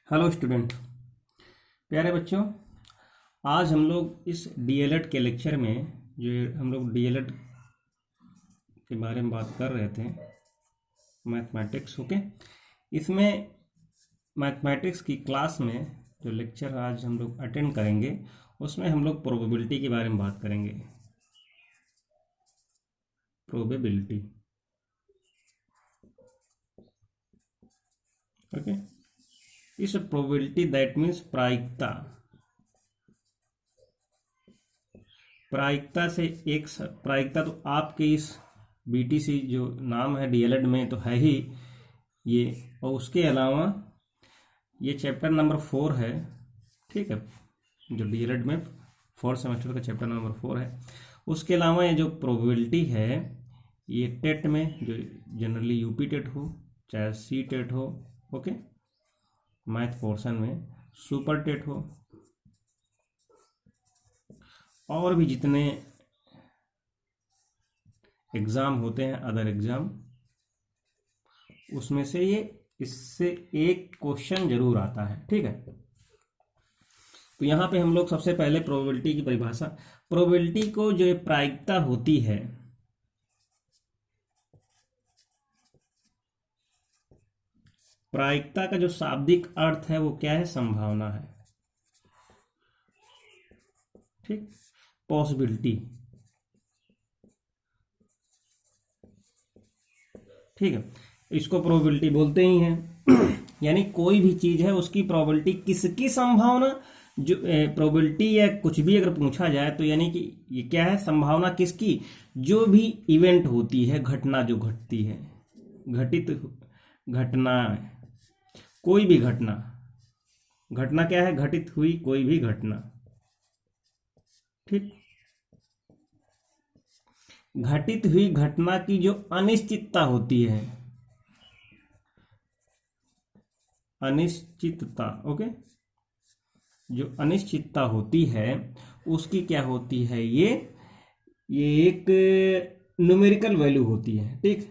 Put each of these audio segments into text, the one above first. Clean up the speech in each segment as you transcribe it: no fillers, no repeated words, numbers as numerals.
Hello student, प्यारे बच्चों। आज हम लोग इस डीएलएड के लेक्चर में जो हम लोग डीएलएड के बारे में बात कर रहे थे, मैथमेटिक्स। ओके, इसमें मैथमेटिक्स की क्लास में जो लेक्चर आज हम लोग अटेंड करेंगे उसमें हम लोग प्रोबेबिलिटी के बारे में बात करेंगे। Probability, okay. इस प्रोबेबिलिटी दैट मीन्स प्रायिकता। प्रायिकता से एक प्रायिकता तो आपके इस बीटीसी जो नाम है डीएलएड में तो है ही ये, और उसके अलावा ये चैप्टर नंबर 4 है, ठीक है, जो डीएलएड में 4th सेमेस्टर का चैप्टर नंबर 4 है। उसके अलावा ये जो प्रोबेबिलिटी है ये टेट में, जो जनरली यूपी टेट हो चाहे सी टेट हो, ओके, मैथ पोर्शन में सुपर टेट हो, और भी जितने एग्ज़ाम होते हैं अदर एग्ज़ाम, उसमें से ये इससे एक क्वेश्चन जरूर आता है, ठीक है। तो यहाँ पे हम लोग सबसे पहले प्रोबेबिलिटी की परिभाषा, प्रोबेबिलिटी को जो प्रायिकता होती है, प्रायिकता का जो शाब्दिक अर्थ है वो क्या है? संभावना है, ठीक, पॉसिबिलिटी, ठीक है। इसको प्रोबेबिलिटी बोलते ही हैं। यानी कोई भी चीज है उसकी प्रोबेबिलिटी, किसकी संभावना, जो प्रोबेबिलिटी या कुछ भी अगर पूछा जाए तो यानी कि ये क्या है? संभावना किसकी? जो भी इवेंट होती है, घटना जो घटती है, घटित घटना, कोई भी घटना, घटना क्या है? घटित हुई कोई भी घटना, ठीक। घटित हुई घटना की जो अनिश्चितता होती है, अनिश्चितता, ओके, जो अनिश्चितता होती है उसकी क्या होती है? ये एक न्यूमेरिकल वैल्यू होती है, ठीक।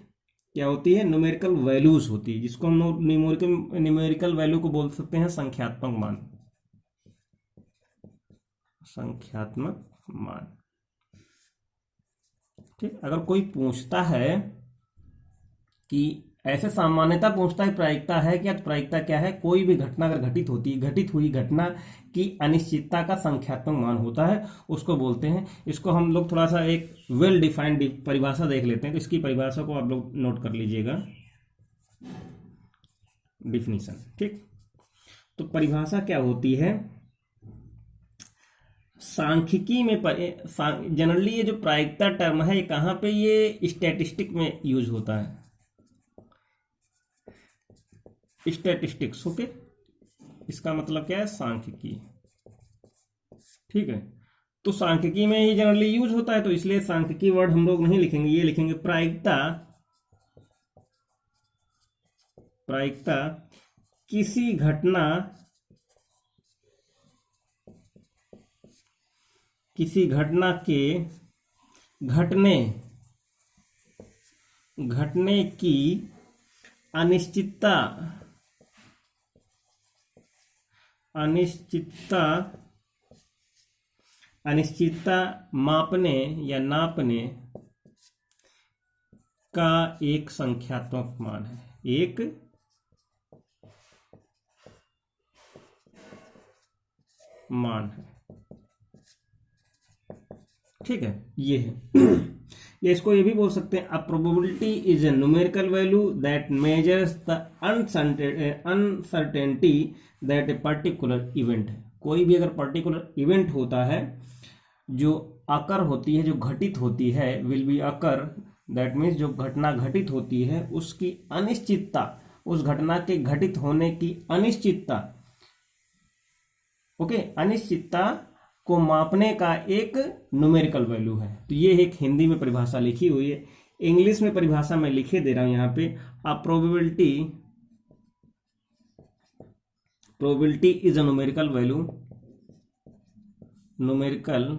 क्या होती है? न्यूमेरिकल वैल्यूज होती है, जिसको हम लोग न्यूमेरिकल वैल्यू को बोल सकते हैं संख्यात्मक मान, संख्यात्मक मान, ठीक। अगर कोई पूछता है कि ऐसे सामान्यता पूछता है प्रायिकता है क्या, तो प्रायिकता क्या है? कोई भी घटना अगर घटित होती है, घटित हुई घटना की अनिश्चितता का संख्यात्मक मान होता है, उसको बोलते हैं। इसको हम लोग थोड़ा सा एक वेल डिफाइंड परिभाषा देख लेते हैं, तो इसकी परिभाषा को आप लोग नोट कर लीजिएगा, डिफिनीशन, ठीक। तो परिभाषा क्या होती है? सांख्यिकी में जनरली ये जो प्रायिकता टर्म है, ये कहाँ पे? ये स्टैटिस्टिक में यूज होता है, स्टैटिस्टिक्स, ओके। इसका मतलब क्या है? सांख्यिकी, ठीक है। तो सांख्यिकी में ही जनरली यूज होता है, तो इसलिए सांख्यिकी वर्ड हम लोग नहीं लिखेंगे, ये लिखेंगे प्रायिकता। प्रायिकता किसी घटना, किसी घटना के घटने, घटने की अनिश्चितता, अनिश्चितता, अनिश्चितता मापने या नापने का एक संख्यात्मक मान है, एक मान है, ठीक है। ये है ये इसको ये भी बोल सकते हैं, a probability is a numerical value that measures the uncertainty that a particular event है। कोई भी अगर पर्टिकुलर इवेंट होता है, जो अकर होती है, जो घटित होती है, will be occur, that means जो घटना घटित होती है उसकी अनिश्चितता, उस घटना के घटित होने की अनिश्चितता, ओके, अनिश्चितता को मापने का एक न्यूमेरिकल वैल्यू है। तो ये एक हिंदी में परिभाषा लिखी हुई है, इंग्लिश में परिभाषा मैं लिखे दे रहा हूं यहां पे। A probability, probability is a numerical value, numerical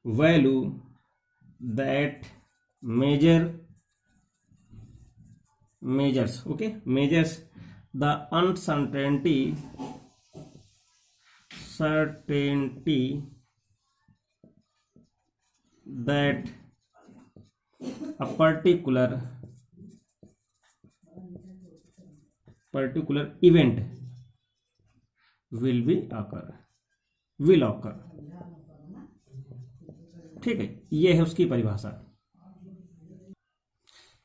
value that measures, okay, measures the uncertainty that a particular event will occur। ठीक है, ये है उसकी परिभाषा।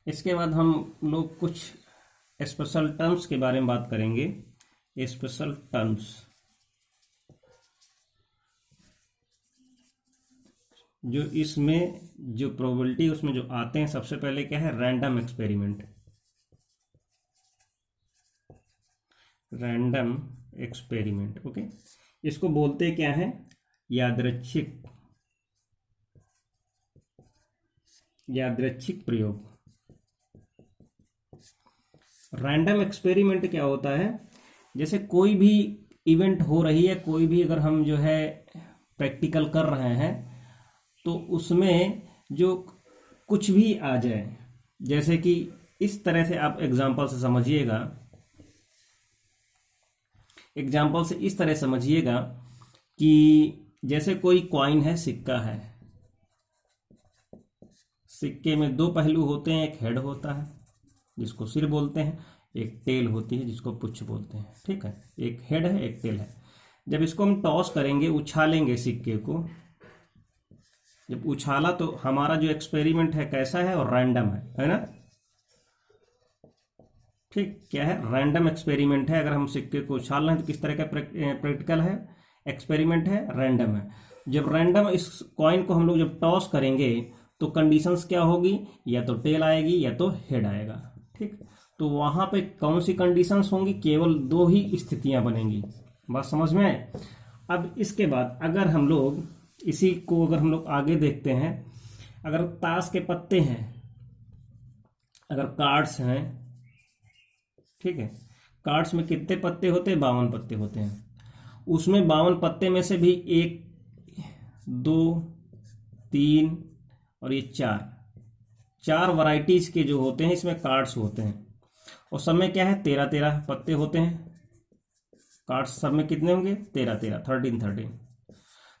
इसके बाद हम लोग कुछ स्पेशल टर्म्स के बारे में बात करेंगे। स्पेशल टर्म्स जो इसमें जो प्रोबेबिलिटी उसमें जो आते हैं, सबसे पहले क्या है, random experiment. Random experiment, okay, इसको बोलते क्या है, यादृच्छिक प्रयोग। रैंडम एक्सपेरिमेंट क्या होता है, जैसे कोई भी इवेंट हो रही है, कोई भी अगर हम जो है प्रैक्टिकल कर रहे हैं तो उसमें जो कुछ भी आ जाए, जैसे कि इस तरह से आप एग्जांपल से समझिएगा। एग्जांपल से इस तरह समझिएगा कि जैसे कोई कॉइन है, सिक्का है, सिक्के में दो पहलू होते हैं, एक हेड होता है जिसको सिर बोलते हैं, एक टेल होती है जिसको पुच्छ बोलते हैं। ठीक है, एक हेड है, एक टेल है। जब इसको हम टॉस करेंगे, उछालेंगे सिक्के को, जब उछाला तो हमारा जो एक्सपेरिमेंट है कैसा है, और रैंडम है ना। ठीक, क्या है, रैंडम एक्सपेरिमेंट है। अगर हम सिक्के को उछाल रहे हैं तो किस तरह का प्रैक्टिकल है, एक्सपेरिमेंट है, रैंडम है। जब रैंडम इस कॉइन को हम लोग जब टॉस करेंगे तो कंडीशंस क्या होगी, या तो टेल आएगी या तो हेड आएगा। ठीक, तो वहां पे कौन सी कंडीशंस होंगी, केवल दो ही स्थितियां बनेंगी। बात समझ में आए। अब इसके बाद अगर हम लोग इसी को अगर हम लोग आगे देखते हैं, अगर ताश के पत्ते हैं, अगर कार्ड्स हैं, ठीक है, कार्ड्स में कितने पत्ते होते हैं, 52 पत्ते होते हैं। उसमें 52 पत्ते में से भी 1, 2, 3 और ये 4 वैरायटीज के जो होते हैं इसमें कार्ड्स होते हैं। और सब में क्या है, 13 पत्ते होते हैं। कार्ड्स सब में कितने होंगे, 13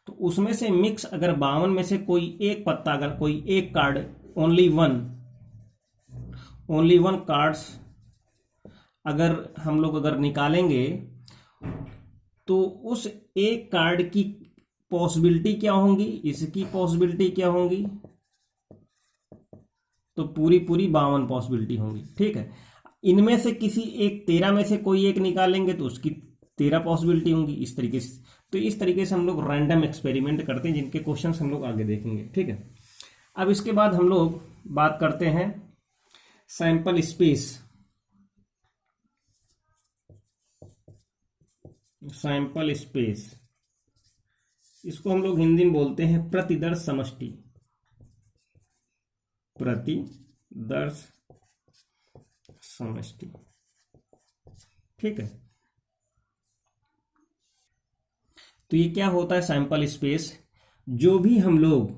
तो उसमें से मिक्स अगर 52 में से कोई एक पत्ता, अगर कोई एक कार्ड, ओनली वन कार्ड्स अगर हम लोग अगर निकालेंगे तो उस एक कार्ड की पॉसिबिलिटी क्या होंगी, इसकी पॉसिबिलिटी क्या होंगी, तो पूरी 52 पॉसिबिलिटी होंगी। ठीक है, इनमें से किसी एक 13 में से कोई एक निकालेंगे तो उसकी 13 पॉसिबिलिटी होंगी, इस तरीके से। तो इस तरीके से हम लोग रैंडम एक्सपेरिमेंट करते हैं, जिनके क्वेश्चंस हम लोग आगे देखेंगे। ठीक है, अब इसके बाद हम लोग बात करते हैं सैंपल स्पेस। सैंपल स्पेस, इसको हम लोग हिंदी में बोलते हैं प्रतिदर्श समष्टि। प्रतिदर्श समष्टि, ठीक है। तो ये क्या होता है, सैंपल स्पेस। जो भी हम लोग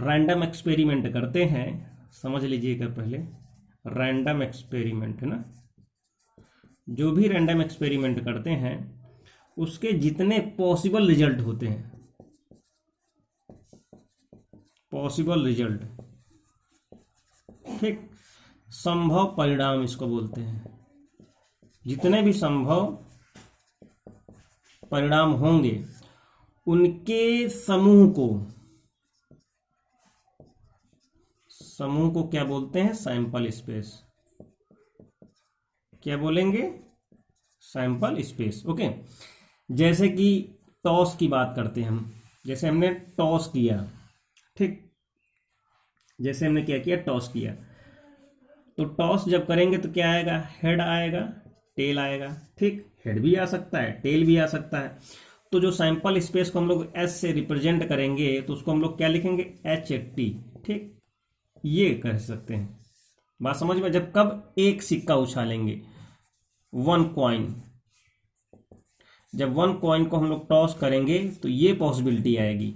रैंडम एक्सपेरिमेंट करते हैं, समझ लीजिएगा पहले, रैंडम एक्सपेरिमेंट है ना, जो भी रैंडम एक्सपेरिमेंट करते हैं उसके जितने पॉसिबल रिजल्ट होते हैं, पॉसिबल रिजल्ट, ठीक, संभव परिणाम इसको बोलते हैं। जितने भी संभव परिणाम होंगे उनके समूह को क्या बोलते हैं, सैंपल स्पेस। क्या बोलेंगे, सैंपल स्पेस। ओके, जैसे कि टॉस की बात करते हैं हम, जैसे हमने टॉस किया, ठीक, जैसे हमने क्या किया, टॉस किया, तो टॉस जब करेंगे तो क्या आएगा, हेड आएगा, टेल आएगा। ठीक, हेड भी आ सकता है, टेल भी आ सकता है। तो जो सैंपल स्पेस को हम लोग एस से रिप्रेजेंट करेंगे तो उसको हम लोग क्या लिखेंगे, HT। ठीक, ये कह सकते हैं। बात समझ में। जब कब एक सिक्का उछालेंगे, 1 कॉइन, जब 1 कॉइन को हम लोग टॉस करेंगे तो ये पॉसिबिलिटी आएगी।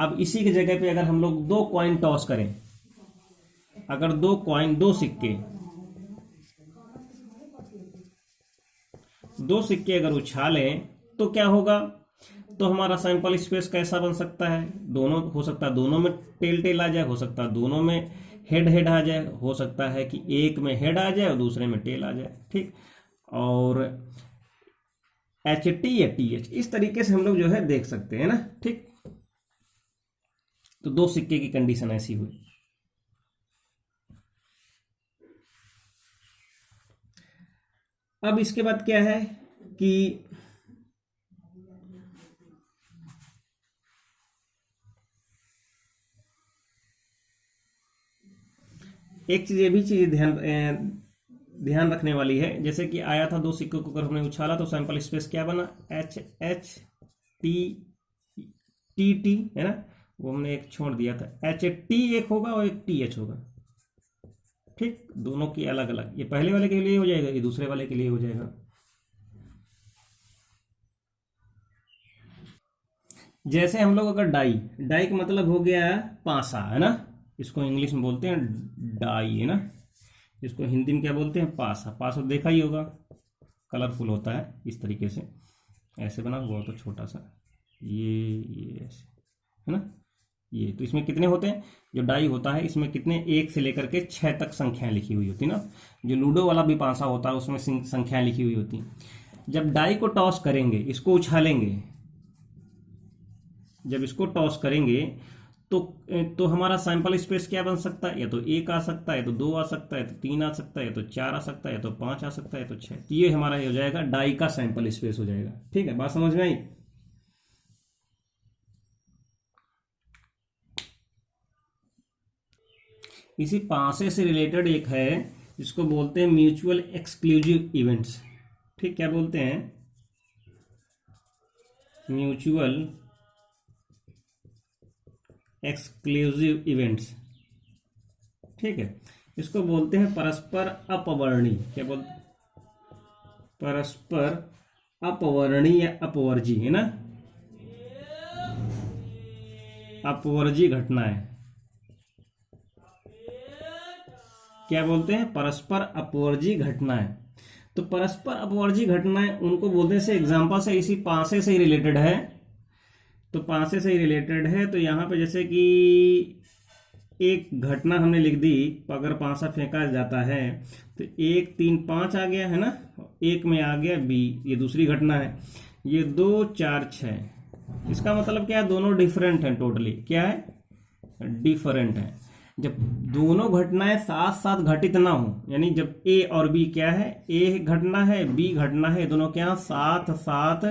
अब इसी की जगह पे अगर हम लोग 2 कॉइन टॉस करें, अगर 2 कॉइन, 2 सिक्के, दो सिक्के अगर उछालें तो क्या होगा, तो हमारा सैंपल स्पेस कैसा बन सकता है, दोनों हो सकता है, दोनों में टेल टेल आ जाए, हो सकता है दोनों में हेड हेड आ जाए, हो सकता है कि एक में हेड आ जाए और दूसरे में टेल आ जाए, ठीक। और HT या TH इस तरीके से हम लोग जो है देख सकते हैं ना, ठीक। तो दो सिक्के की कंडीशन ऐसी हुई। अब इसके बाद क्या है कि एक चीज, ये भी चीज ध्यान रखने वाली है। जैसे कि आया था दो सिक्कों को अगर हमने उछाला तो सैंपल स्पेस क्या बना, HHTT है ना, वो हमने एक छोड़ दिया था, HT एक होगा और एक TH होगा, ठीक। दोनों की अलग अलग, ये पहले वाले के लिए हो जाएगा, ये दूसरे वाले के लिए हो जाएगा। जैसे हम लोग अगर डाई, डाई का मतलब हो गया पासा है ना, इसको इंग्लिश में बोलते हैं डाई है ना, इसको हिंदी में क्या बोलते हैं, पासा। पासा देखा ही होगा, कलरफुल होता है इस तरीके से, ऐसे बना हुआ तो छोटा सा, ये ऐसे है ना, ये तो इसमें कितने होते हैं, जो डाई होता है इसमें कितने, 1 से लेकर के 6 तक संख्याएं लिखी हुई होती ना। जो लूडो वाला भी पासा होता है उसमें संख्याएं लिखी हुई होती। जब डाई को टॉस करेंगे, इसको उछालेंगे, जब इसको टॉस करेंगे तो हमारा सैंपल स्पेस क्या बन सकता है, या तो 1 आ सकता है, या तो 2 आ सकता है, या तो 3 आ सकता है, या तो 4 आ सकता है, या तो 5 आ सकता है, या तो 6। तो ये हमारा हो जाएगा डाई का सैंपल स्पेस हो जाएगा, ठीक है। बात समझ में आई। इसी पासे से रिलेटेड एक है जिसको बोलते हैं म्यूचुअल एक्सक्लूसिव इवेंट्स, ठीक। क्या बोलते हैं, म्यूचुअल एक्सक्लूसिव इवेंट्स, ठीक है। इसको बोलते हैं परस्पर अपवर्णी, क्या बोलते हैं, परस्पर अपवर्णी या अपवर्जी है ना, अपवर्जी घटनाएं, क्या बोलते हैं, परस्पर अपवर्जी घटनाएं। तो परस्पर अपवर्जी घटनाएं उनको बोलते हैं, से एग्जांपल से इसी पासे से ही रिलेटेड है, तो पासे से ही रिलेटेड है। तो यहाँ पे जैसे कि एक घटना हमने लिख दी, अगर पासा फेंका जाता है तो 1 3 5 आ गया है ना, एक में आ गया B, ये दूसरी घटना है। ये 2 4 6, इसका मतलब क्या है, दोनों डिफरेंट हैं, टोटली क्या है, डिफरेंट है। जब दोनों घटनाएं साथ साथ घटित ना हो, यानी जब A और B क्या है, A घटना है B घटना है, दोनों क्या साथ साथ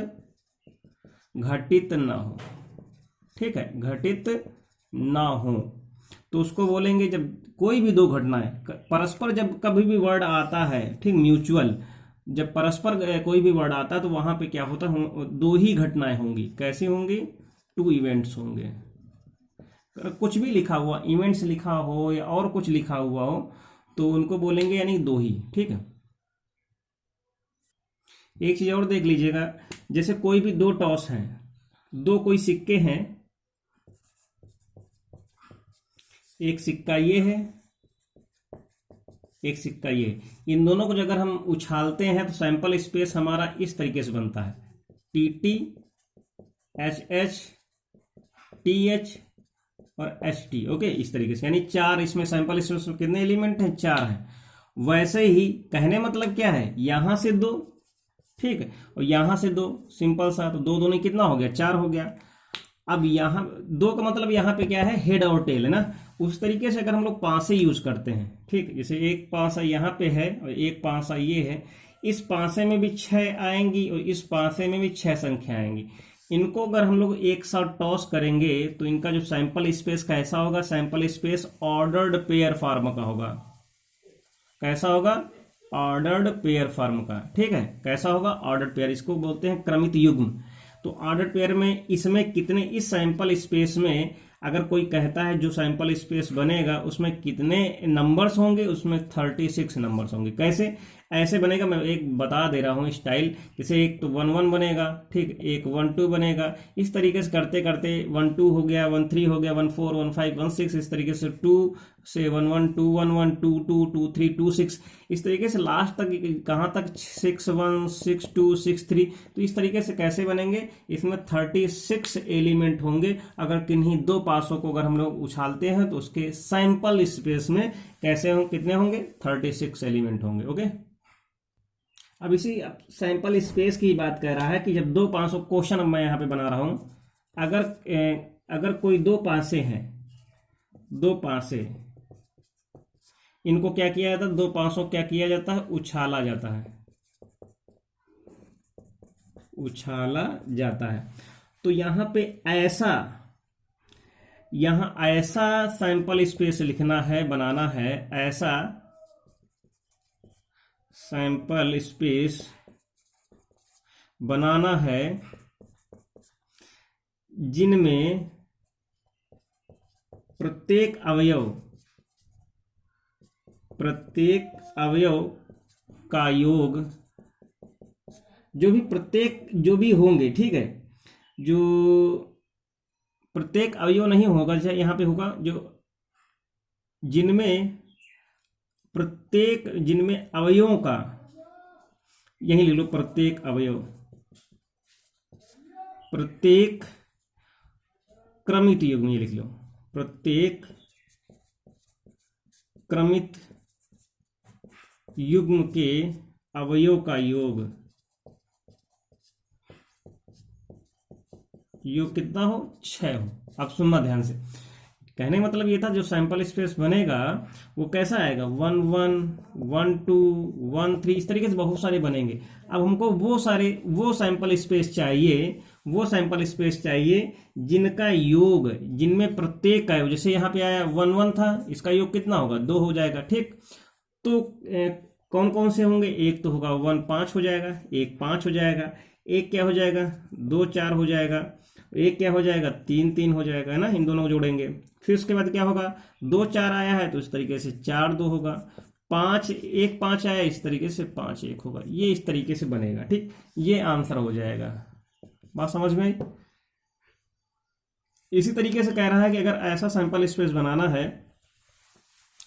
घटित ना हो, ठीक है, घटित ना हो, तो उसको बोलेंगे, जब कोई भी दो घटनाएं परस्पर, जब कभी भी वर्ड आता है, ठीक, म्यूचुअल, जब परस्पर कोई भी वर्ड आता है तो वहां पे क्या होता है, दो ही घटनाएं होंगी। कैसी होंगी, 2 इवेंट्स होंगे। कुछ भी लिखा हुआ, इवेंट्स लिखा हो या और कुछ लिखा हुआ हो, तो उनको बोलेंगे यानी 2 ही, ठीक है। एक चीज और देख लीजिएगा, जैसे कोई भी 2 टॉस हैं, 2 कोई सिक्के हैं, एक सिक्का ये है, एक सिक्का ये, इन दोनों को अगर हम उछालते हैं तो सैंपल स्पेस हमारा इस तरीके से बनता है, TT HH TH और HT, ओके, इस तरीके से, यानी 4 इसमें सैंपल स्पेस में कितने एलिमेंट हैं, 4 हैं। वैसे ही कहने मतलब क्या है, यहां से 2, ठीक है, और यहां से 2, सिंपल सा, तो 2 दूनी कितना हो गया, 4 हो गया। अब यहां 2 का मतलब यहां पे क्या है, हेड और टेल है ना। उस तरीके से अगर हम लोग पासे यूज करते हैं, ठीक, जैसे एक पासा यहां पे है और एक पासा ये है, इस पासे में भी 6 आएंगी और इस पासे में भी 6 संख्या आएंगी। इनको अगर हम लोग एक साथ टॉस करेंगे तो इनका जो सैंपल स्पेस कैसा होगा, sample space ordered pair form का होगा। कैसा होगा, ऑर्डर्ड पेयर फॉर्म का, ठीक है, कैसा होगा, ऑर्डर्ड पेयर, इसको बोलते हैं क्रमित युग्म। तो ऑर्डर्ड पेयर में इसमें कितने, इस सैंपल स्पेस में अगर कोई कहता है जो सैंपल स्पेस बनेगा उसमें कितने नंबर्स होंगे, उसमें 36 नंबर्स होंगे। कैसे, ऐसे बनेगा, मैं एक बता दे रहा हूँ स्टाइल, जैसे एक तो 1 1 बनेगा, ठीक, एक 1 2 बनेगा, इस तरीके से करते करते 1 2 हो गया, 1 3 हो गया, 1 4 1 5 1 6, इस तरीके से 2 से 1 1 2 1 1 2 2 3 2 6 इस तरीके से लास्ट तक कहाँ तक 6 1 6 2 6 3। तो इस तरीके से कैसे बनेंगे, इसमें 36 एलिमेंट होंगे। अगर किन्हीं दो पासों को अगर हम लोग उछालते हैं तो उसके सैंपल स्पेस में कैसे कितने होंगे, 36 एलिमेंट होंगे। ओके, अब इसी सैंपल स्पेस की बात कर रहा है कि जब दो पासों, क्वेश्चन अब मैं यहाँ पे बना रहा हूं, अगर कोई दो पासे हैं, दो पासे, इनको क्या किया जाता है, दो पासों क्या किया जाता है, उछाला जाता है, उछाला जाता है। तो यहां पे ऐसा, यहां ऐसा सैंपल स्पेस लिखना है, बनाना है, ऐसा सैंपल स्पेस बनाना है जिनमें प्रत्येक अवयव का योग, जो भी होंगे, ठीक है, जो प्रत्येक अवयव नहीं होगा, जैसे यहां पे होगा जो जिनमें अवयवों का, यही ले लो, प्रत्येक क्रमित युग्म, ये लिख लो, प्रत्येक क्रमित युग्म के अवयव का योग कितना हो, 6 हो। अब सुनना ध्यान से, कहने का मतलब ये था जो सैंपल स्पेस बनेगा वो कैसा आएगा, 1 1 1 2 1 3, इस तरीके से बहुत सारे बनेंगे। अब हमको वो सैंपल स्पेस चाहिए जिनका योग, जिनमें प्रत्येक का योग, जैसे यहाँ पे आया 1 1 था, इसका योग कितना होगा, 2 हो जाएगा। ठीक, तो कौन कौन से होंगे, एक तो होगा 1 5 हो जाएगा, एक 5 हो जाएगा, एक क्या हो जाएगा, 2 4 हो जाएगा, एक क्या हो जाएगा, 3 3 हो जाएगा, है ना, इन दोनों को जोड़ेंगे। फिर उसके बाद क्या होगा, 2 4 आया है तो इस तरीके से 4 2 होगा, 5 1 5 आया, इस तरीके से 5 1 होगा। ये इस तरीके से बनेगा। ठीक, ये आंसर हो जाएगा। बात समझ में आई? इसी तरीके से कह रहा है कि अगर ऐसा सैंपल स्पेस बनाना है,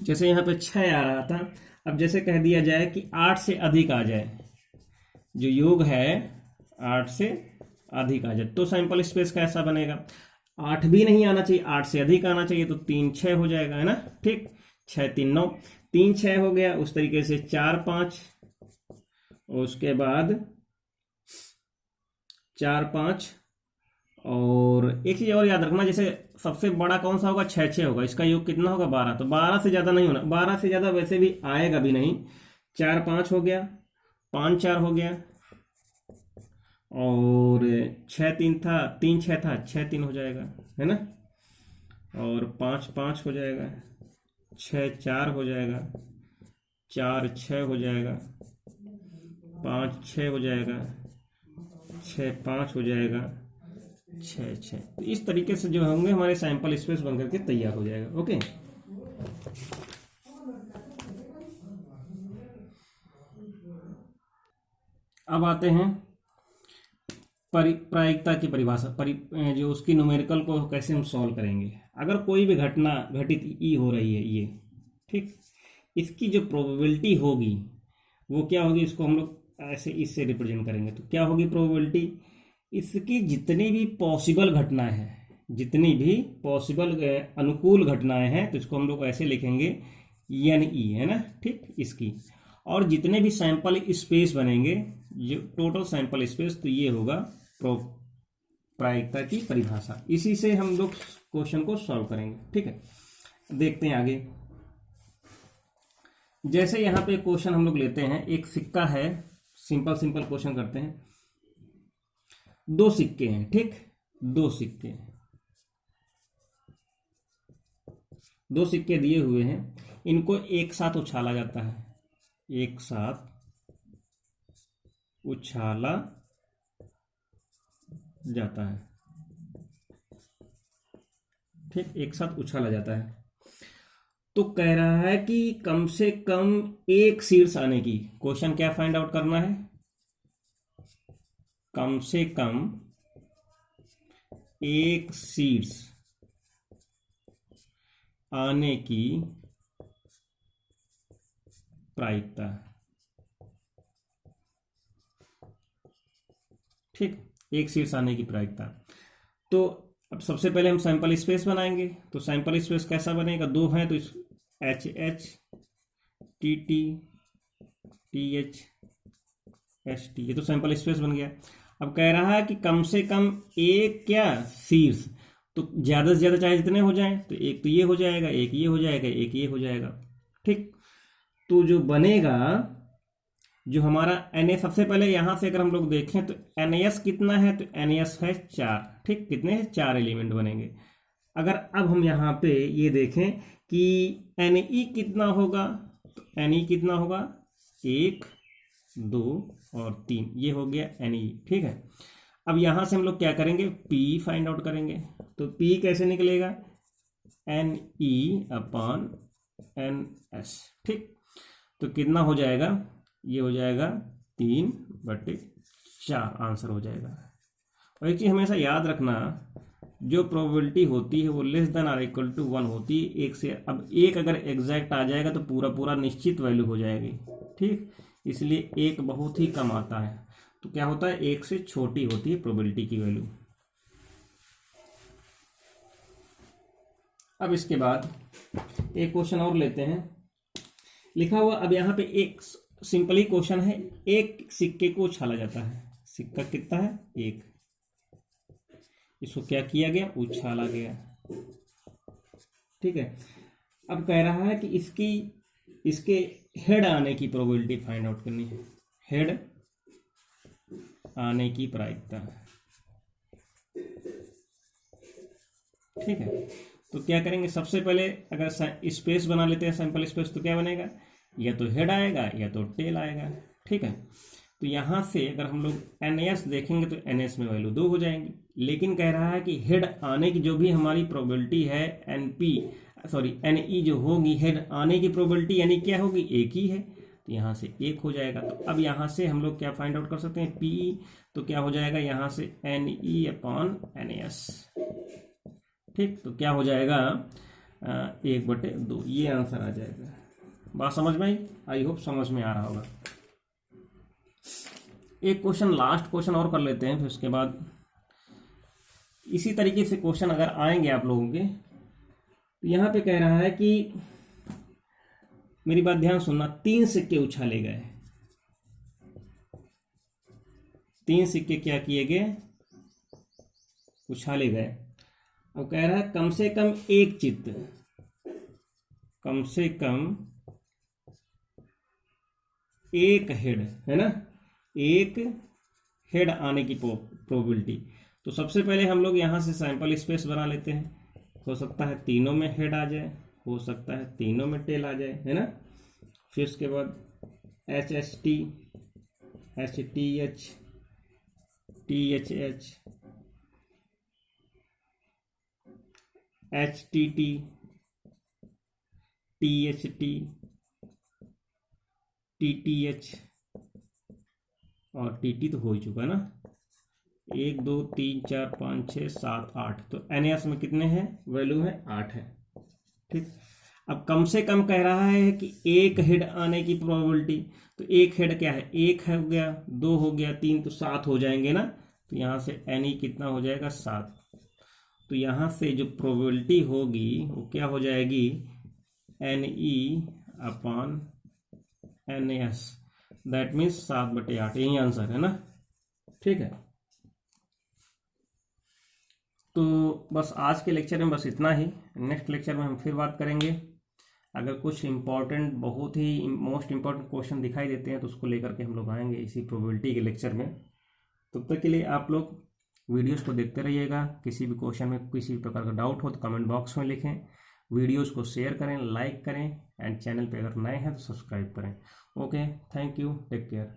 जैसे यहाँ पे 6 आ रहा था, अब जैसे कह दिया जाए कि 8 से अधिक आ जाए, जो योग है 8 से अधिक आ जाए, तो सैंपल स्पेस कैसा बनेगा, 8 भी नहीं आना चाहिए, 8 से अधिक आना चाहिए, तो 3 6 हो जाएगा, है ना। ठीक, 6 3 9, 3 6 हो गया। उस तरीके से 4 5, उसके बाद 4 5, और एक चीज और याद रखना, जैसे सबसे बड़ा कौन सा होगा, 6 6 होगा, इसका योग कितना होगा, 12, तो 12 से ज्यादा नहीं होना, 12 से ज्यादा वैसे भी आएगा भी नहीं। 4 5 हो गया, 5 4 हो गया, और 6 3 था, 3 6 था, 6 3 हो जाएगा, है ना, और 5 5 हो जाएगा, 6 4 हो जाएगा, 4 6 हो जाएगा, 5 6 हो जाएगा, 6 5 हो जाएगा, 6 6। तो इस तरीके से जो होंगे हमारे सैंपल स्पेस बन करके तैयार हो जाएगा। ओके, अब आते हैं प्रायिकता की परिभाषा, जो उसकी न्यूमेरिकल को कैसे हम सॉल्व करेंगे। अगर कोई भी घटना घटित ई हो रही है, ये ठीक, इसकी जो प्रोबेबिलिटी होगी वो क्या होगी, इसको हम लोग ऐसे इससे रिप्रेजेंट करेंगे। तो क्या होगी प्रोबेबिलिटी, इसकी जितनी भी पॉसिबल घटनाएं हैं, जितनी भी पॉसिबल अनुकूल घटनाएं हैं, तो इसको हम लोग ऐसे लिखेंगे NE, है ना। ठीक, इसकी, और जितने भी सैंपल स्पेस बनेंगे, जो टोटल सैंपल स्पेस, तो ये होगा प्रायिकता की परिभाषा। इसी से हम लोग क्वेश्चन को सॉल्व करेंगे। ठीक है, देखते हैं आगे। जैसे यहां पे क्वेश्चन हम लोग लेते हैं, एक सिक्का है, सिंपल क्वेश्चन करते हैं। 2 सिक्के हैं, ठीक, 2 सिक्के, 2 सिक्के दिए हुए हैं, इनको एक साथ उछाला जाता है, एक साथ उछाला जाता है। ठीक, एक साथ उछाला जाता है। तो कह रहा है कि कम से कम एक शीर्ष आने की, क्वेश्चन क्या फाइंड आउट करना है, कम से कम एक शीर्ष आने की प्रायिकता। ठीक, एक शीर्ष आने की प्रायिकता। तो अब सबसे पहले हम सैंपल स्पेस बनाएंगे। तो सैंपल स्पेस कैसा बनेगा, दो हैं तो H H T T T H H T, ये तो सैंपल स्पेस बन गया। अब कह रहा है कि कम से कम एक क्या शीर्ष, तो ज़्यादा से ज़्यादा चाहे जितने हो जाएं, तो एक तो ये हो जाएगा, एक ये हो जाएगा, एक ये हो जाएगा। ठीक, तो जो बनेगा, जो हमारा एन, सबसे पहले यहाँ से अगर हम लोग देखें तो एन एस कितना है, तो एन एस है 4। ठीक, कितने हैं, 4 एलिमेंट बनेंगे। अगर अब हम यहाँ पे ये देखें कि एन ई कितना होगा, तो एन ई कितना होगा, 1 2 और 3, ये हो गया एन ई। ठीक है, अब यहाँ से हम लोग क्या करेंगे, पी फाइंड आउट करेंगे। तो पी कैसे निकलेगा, N E upon N S. ठीक, तो कितना हो जाएगा, ये हो जाएगा 3/4 आंसर हो जाएगा। और एक चीज़ हमेशा याद रखना, जो प्रोबेबिलिटी होती है वो less than or equal to 1 होती है, एक से। अब एक अगर एग्जैक्ट आ जाएगा तो पूरा पूरा निश्चित वैल्यू हो जाएगी। ठीक, इसलिए एक बहुत ही कम आता है। तो क्या होता है, एक से छोटी होती है प्रोबेबिलिटी की वैल्यू। अब इसके बाद एक क्वेश्चन और लेते हैं, लिखा हुआ। अब यहाँ पे एक सिंपली क्वेश्चन है, एक सिक्के को उछाला जाता है। सिक्का कितना है, 1। इसको क्या किया गया, उछाला गया। ठीक है, अब कह रहा है कि इसके हेड आने की प्रोबेबिलिटी फाइंड आउट करनी है। हेड आने की प्रायिकता। ठीक है, तो क्या करेंगे, सबसे पहले अगर स्पेस बना लेते हैं, सैंपल स्पेस, तो क्या बनेगा, या तो हेड आएगा या तो टेल आएगा। ठीक है, तो यहाँ से अगर हम लोग एन एस देखेंगे तो एन एस में वैल्यू 2 हो जाएंगी। लेकिन कह रहा है कि हेड आने की जो भी हमारी प्रोबेबिलिटी है, एन ई जो होगी, हेड आने की प्रोबेबिलिटी यानी क्या होगी, 1 ही है, तो यहाँ से 1 हो जाएगा। तो अब यहाँ से हम लोग क्या फाइंड आउट कर सकते हैं, पी, तो क्या हो जाएगा यहाँ से N E upon N S. ठीक, तो क्या हो जाएगा, 1/2, ये आंसर आ जाएगा। बात समझ में आई? आई होप समझ में आ रहा होगा। एक क्वेश्चन, लास्ट क्वेश्चन और कर लेते हैं, फिर उसके बाद इसी तरीके से क्वेश्चन अगर आएंगे आप लोगों के। तो यहाँ पे कह रहा है कि, मेरी बात ध्यान सुनना, 3 सिक्के उछाले गए। 3 सिक्के क्या किए गए, उछाले गए। अब कह रहा है कम से कम एक चित्त, कम से कम एक हेड, है ना, एक हेड आने की प्रोबेबिलिटी। तो सबसे पहले हम लोग यहाँ से सैंपल स्पेस बना लेते हैं। हो सकता है तीनों में हेड आ जाए, हो सकता है तीनों में टेल आ जाए, है ना। फिर उसके बाद H H T, H T H, T H H, H T T, T H T, T T H और टी टी तो हो ही चुका ना। 1 2 3 4 5 6 7 8, तो एन एस में कितने हैं, वैल्यू है 8 है। ठीक, अब कम से कम कह रहा है कि एक हेड आने की प्रोबेबिलिटी। तो एक हेड क्या है, 1 हो गया, 2 हो गया, 3, तो 7 हो जाएंगे ना। तो यहाँ से एन ई कितना हो जाएगा, 7। तो यहाँ से जो प्रोबेबिलिटी होगी वो क्या हो जाएगी, N E upon N S, that means 7/8, यही आंसर है ना। ठीक है, तो बस आज के लेक्चर में बस इतना ही। नेक्स्ट लेक्चर में हम फिर बात करेंगे। अगर कुछ इम्पोर्टेंट, बहुत ही मोस्ट इम्पोर्टेंट क्वेश्चन दिखाई देते हैं तो उसको लेकर के हम लोग आएंगे इसी प्रोबेबिलिटी के लेक्चर में। तब तक के लिए आप लोग वीडियोस को देखते रहिएगा। किसी भी क्वेश्चन में किसी भी प्रकार का डाउट हो तो कमेंट बॉक्स में लिखें। वीडियोस को शेयर करें, लाइक करें, एंड चैनल पे अगर नए हैं तो सब्सक्राइब करें। Okay, thank you, take care.